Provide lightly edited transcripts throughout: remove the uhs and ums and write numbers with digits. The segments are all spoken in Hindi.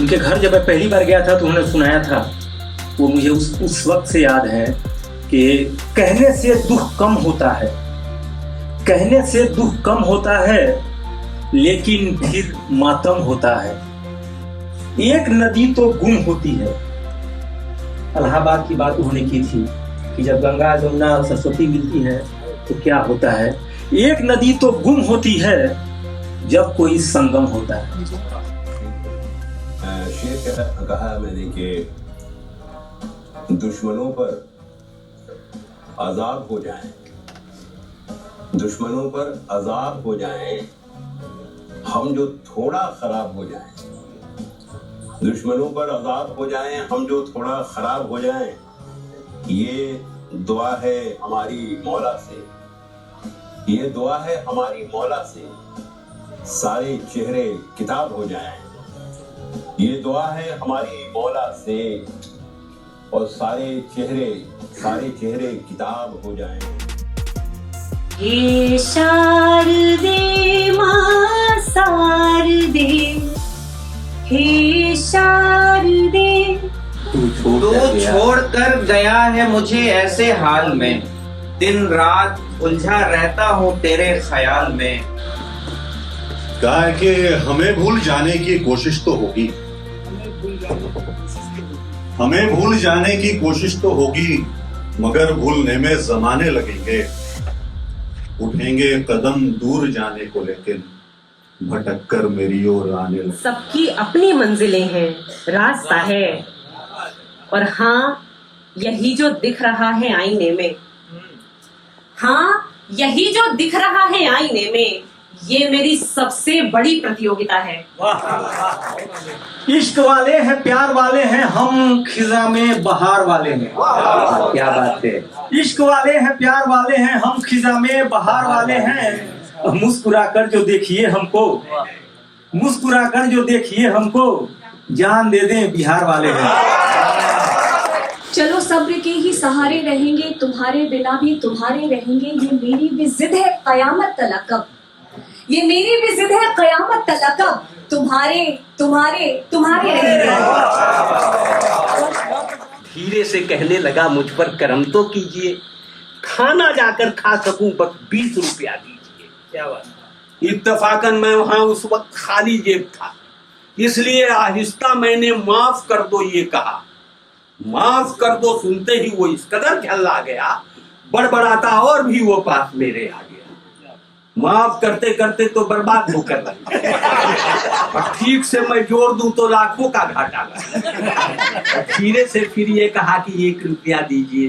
उनके घर जब मैं पहली बार गया था तो उन्होंने सुनाया था, वो मुझे उस वक्त से याद है कि कहने से दुख कम होता है, कहने से दुख कम होता है, लेकिन फिर मातम होता है। एक नदी तो गुम होती है। इलाहाबाद की बात उन्होंने की थी कि जब गंगा जमुना और सरस्वती मिलती है तो क्या होता है। एक नदी तो गुम होती है जब कोई संगम होता है। शेर कहा मैंने कि दुश्मनों पर आजाद हो जाएं, दुश्मनों पर आजाद हो जाएं, हम जो थोड़ा खराब हो जाएं, दुश्मनों पर आजाद हो जाएं, हम जो थोड़ा खराब हो जाएं, ये दुआ है हमारी मौला से, ये दुआ है हमारी मौला से, सारे चेहरे किताब हो जाएं, ये दुआ है हमारी मौला से, और सारे चेहरे किताब हो जाएं। हे शारदे मां शारदे, हे शारदे। तू छोड़ कर गया है मुझे ऐसे हाल में, दिन रात उलझा रहता हूँ तेरे ख्याल में। कहा है कि हमें भूल जाने की कोशिश तो होगी, हमें भूल जाने की कोशिश तो होगी, मगर भूलने में जमाने लगेंगे, उठेंगे कदम दूर जाने को, लेकिन भटक कर मेरी ओर आने लगे। सबकी अपनी मंजिलें हैं, रास्ता है, और हाँ यही जो दिख रहा है आईने में, हाँ यही जो दिख रहा है आईने में, ये मेरी सबसे बड़ी प्रतियोगिता है। इश्क वाले हैं, प्यार वाले हैं, हम खिजा में बहार वाले हैं। क्या बात है। इश्क वाले हैं, प्यार वाले हैं, हम खिजा में बहार वाले हैं। मुस्कुराकर जो देखिए हमको, मुस्कुराकर जो देखिए हमको, जान दे दें बिहार वाले हैं। चलो सब्र के ही सहारे रहेंगे, तुम्हारे बिना भी तुम्हारे रहेंगे, ये मेरी भी जिद है कयामत तलक अब, ये मेरी भी जिद है कयामत तलक अब, तुम्हारे तुम्हारे तुम्हारे रहेंगे। धीरे से कहने लगा, मुझ पर करम तो कीजिए, खाना जाकर खा सकूं बस 20 रुपया दीजिए। क्या बात। इत्तफाकन मैं वहां उस वक्त खाली जेब था, इसलिए आहिस्ता मैंने माफ कर दो ये कहा। माफ कर दो सुनते ही वो इस कदर झल्ला गया, बड़बड़ाता और भी वो पास मेरे आ गया। माफ करते करते तो बर्बाद होकर लगा, ठीक से मैं जोड़ दूं तो लाखों का घाटा लगा। धीरे से फिर ये कहा कि 1 रुपया दीजिए,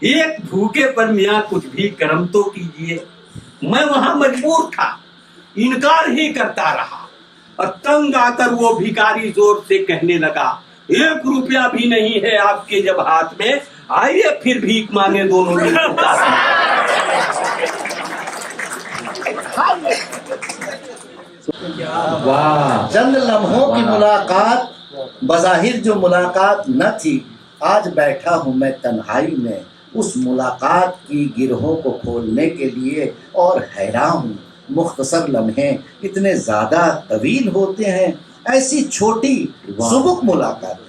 एक भूखे पर मियाँ कुछ भी करम तो कीजिए। मैं वहां मजबूर था, इनकार ही करता रहा, और तंग आकर वो भिखारी जोर से कहने लगा, 1 रुपया भी नहीं है आपके जब हाथ में, आइए फिर भीख मांगे दोनों मिलकर। वाह, चंद लम्हों की मुलाकात, बज़ाहिर जो मुलाकात न थी, आज बैठा हूँ मैं तन्हाई में उस मुलाकात की गिरहों को खोलने के लिए, और हैरान हूँ मुख्तसर लम्हे इतने ज़्यादा तवील होते हैं, ऐसी छोटी सुबुक मुलाकात।